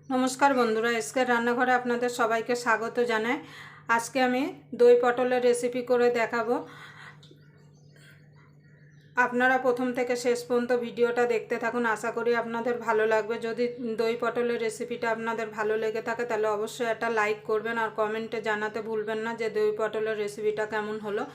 নমস্কার বন্ধুরা, এসকে রান্নাঘরে আপনাদের সবাইকে স্বাগত জানাই। আজকে আমি দই পটলের রেসিপি করে দেখাবো। আপনারা প্রথম থেকে শেষ পর্যন্ত ভিডিওটা দেখতে থাকুন, আশা করি আপনাদের ভালো লাগবে। যদি দই পটলের রেসিপিটা আপনাদের ভালো লেগে থাকে তাহলে অবশ্যই একটা লাইক করবেন আর কমেন্টে জানাতে ভুলবেন না যে দই পটলের রেসিপিটা কেমন হলো।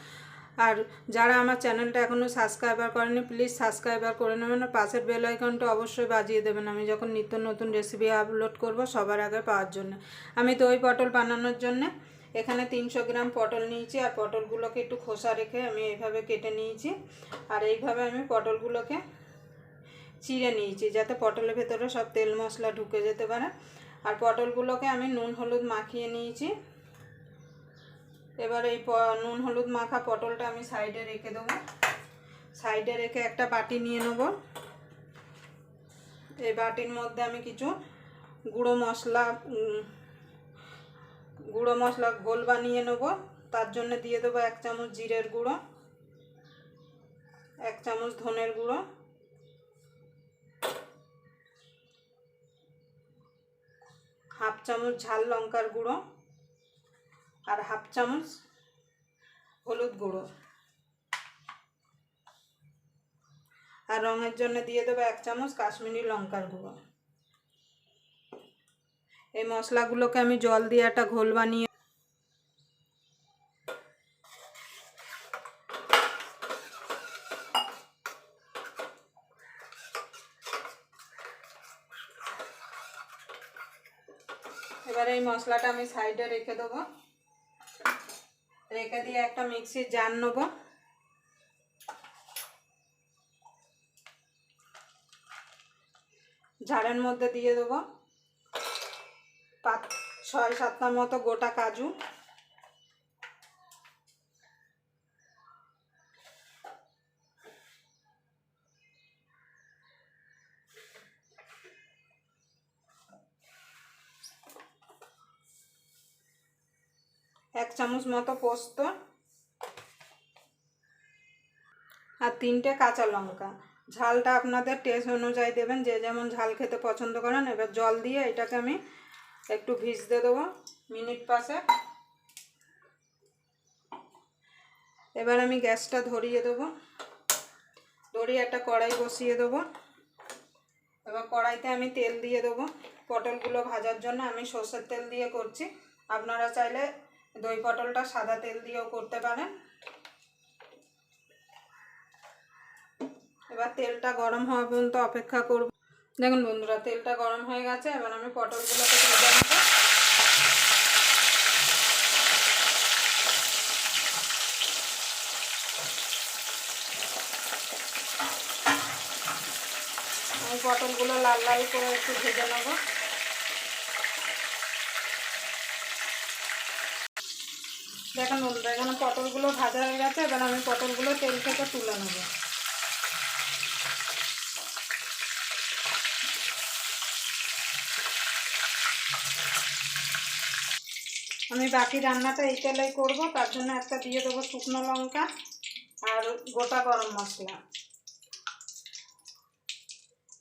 আর যারা আমার চ্যানেলটা এখনও সাবস্ক্রাইবার করেনি প্লিজ সাবস্ক্রাইবার করে নেবেন আর পাশের বেল আইকনটা অবশ্যই বাজিয়ে দেবেন, আমি যখন নিত্য নতুন রেসিপি আপলোড করব সবার আগে পাওয়ার জন্য। আমি দই পটল বানানোর জন্য এখানে 300 গ্রাম পটল নিয়েছি আর পটলগুলোকে একটু খোসা রেখে আমি এইভাবে কেটে নিয়েছি। আর এইভাবে আমি পটলগুলোকে চিড়ে নিয়েছি যাতে পটলের ভেতরে সব তেল মশলা ঢুকে যেতে পারে। আর পটলগুলোকে আমি নুন হলুদ মাখিয়ে নিয়েছি। এবার এই নুন হলুদ মাখা পটলটা আমি সাইডে রেখে দেবো। সাইডে রেখে একটা বাটি নিয়ে নেব। এই বাটির মধ্যে আমি কিছু গুঁড়ো মশলা ঘোল বানিয়ে নেব। তার জন্য দিয়ে দেবো 1 চামচ জিরের গুঁড়ো, 1 চামচ ধনের গুঁড়ো, হাফ চামচ ঝাল লঙ্কার গুঁড়ো আর হাফ চামচ হলুদ গুঁড়ো। আর রঙের জন্য দিয়ে দেবো 1 চামচ কাশ্মীরি লঙ্কার গুঁড়ো। এই মশলাগুলোকে আমি জল দিয়ে একটা ঘোল বানিয়ে এবার এই মশলাটা আমি সাইডে রেখে দেবো। রেখে দিয়ে একটা মিক্সির জার নেব। ঝাড়ের মধ্যে দিয়ে দেবো 6-7টা মতো গোটা কাজু, এক চামচ মতো পোস্ত আর 3টে কাঁচা লঙ্কা। ঝালটা আপনাদের টেস্ট অনুযায়ী দেবেন, যে যেমন ঝাল খেতে পছন্দ করেন। এবার জল দিয়ে এটাকে আমি একটু ভিজতে দেবো মিনিট 5। এবার আমি গ্যাসটা ধরিয়ে দেবো। ধরিয়ে একটা কড়াই বসিয়ে দেবো। এবার কড়াইতে আমি তেল দিয়ে দেবো। পটলগুলো ভাজার জন্য আমি সর্ষের তেল দিয়ে করছি, আপনারা চাইলে দই পটলটা সাদা তেল দিয়েও করতে পারেন। এবার তেলটা গরম হওয়া পর্যন্ত অপেক্ষা করব। দেখুন বন্ধুরা, তেলটা গরম হয়ে গেছে। এবার আমি পটলগুলোকে ভেজে নেব। আমি পটলগুলো লাল লাল করে একটু ভেজে নেব। দেখুন বন্ধুরা, এখানে পটলগুলো ভাজা হয়ে গেছে। এবার আমি পটলগুলো তেল থেকে তুলে নেব। আমি বাকি রান্নাটা এই তেলেই করব, তার জন্য একটা দিয়ে দেবো শুকনো লঙ্কা আর গোটা গরম মশলা।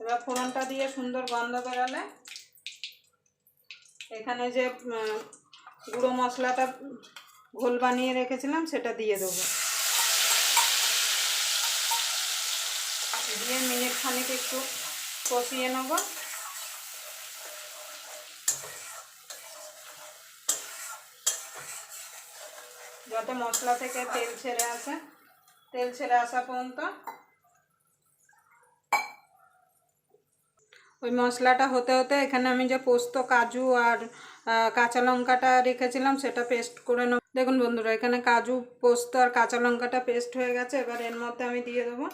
এবার ফোড়নটা দিয়ে সুন্দর গন্ধ বেরোলে এখানে যে গুঁড়ো মশলাটা ঘোল বানিয়ে রেখেছিলাম সেটা দিয়ে দেবো। দিয়ে মিনিট খানিক একটু কষিয়ে নেব। যাতে মশলা থেকে তেল ছেড়ে আসে, তেল ছেড়ে আসা পর্যন্ত ওই মশলাটা হতে হতে এখানে আমি যে পোস্ত, কাজু আর কাঁচা লঙ্কাটা রেখেছিলাম সেটা পেস্ট করে নেব। দেখুন বন্ধুরা, এখানে কাজু, পোস্ত আর কাঁচা লঙ্কাটা পেস্ট হয়ে গেছে। এবার এর মধ্যে আমি দিয়ে দেবো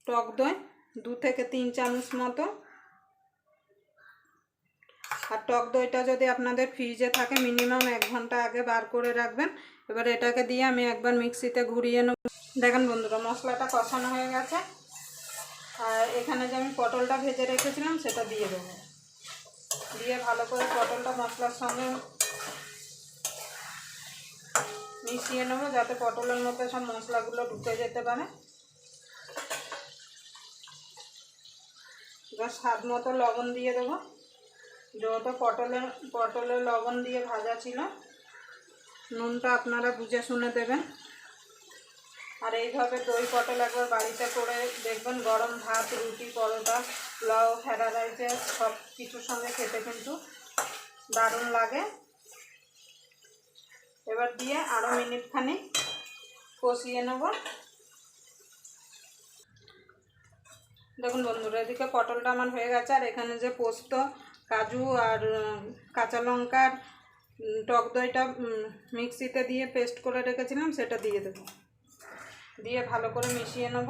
টক দই 2 থেকে 3 চামচ মতো। আর টক দইটা যদি আপনাদের ফ্রিজে থাকে মিনিমাম 1 ঘন্টা আগে বার করে রাখবেন। এবার এটাকে দিয়ে আমি একবার মিক্সিতে ঘুরিয়ে নেব। দেখুন বন্ধুরা, মশলাটা কষানো হয়ে গেছে। আর এখানে যে আমি পটলটা ভেজে রেখেছিলাম সেটা দিয়ে দেবো। দিয়ে ভালো করে পটলটা মশলার সঙ্গে মিশিয়ে নেবো যাতে পটলের মধ্যে সব মশলাগুলো ঢুকে যেতে পারে। এবার স্বাদ মতো লবণ দিয়ে দেবো। যেহেতু পটলে লবণ দিয়ে ভাজা ছিল, নুনটা আপনারা বুঝে শুনে দেবেন। আর এইভাবে দই পটল একবার বাড়িতে করে দেখবেন, গরম ভাত, রুটি, পরোটা, পোলাও, ফ্রাইড রাইসে সব কিছুর সঙ্গে খেতে কিন্তু দারুণ লাগে। এবার দিয়ে আরও মিনিট খানিক কষিয়ে নেব। দেখুন বন্ধুরা, এদিকে পটলটা আমার হয়ে গেছে। আর এখানে যে পোস্ত, কাজু আর কাঁচা লঙ্কার টক দইটা মিক্সিতে দিয়ে পেস্ট করে রেখেছিলাম, সেটা দিয়ে দেবো। দিয়ে ভালো করে মিশিয়ে নেব।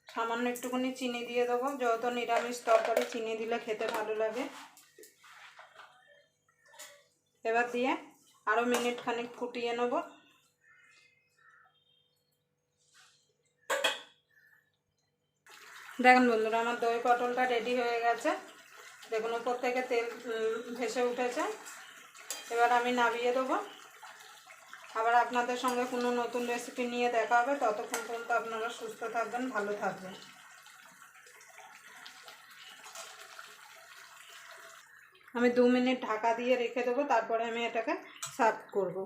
সামান্য একটুখানি চিনি দিয়ে দেবো, যেহেতু নিরামিষ তরকারি চিনি দিলে খেতে ভালো লাগে। এবার দিয়ে আরও মিনিট খানিক ফুটিয়ে নেব। দেখুন বন্ধুরা, আমার দই পটলটা রেডি হয়ে গেছে। দেখুন উপর থেকে তেল ভেসে উঠেছে। এবার আমি নামিয়ে দেবো। আবার আপনাদের সঙ্গে কোনো নতুন রেসিপি নিয়ে দেখা হবে। ততক্ষণ পর্যন্ত আপনারা সুস্থ থাকবেন, ভালো থাকবেন। আমি 2 মিনিট ঢাকা দিয়ে রেখে দেবো, তারপরে আমি এটাকে সার্ভ করব।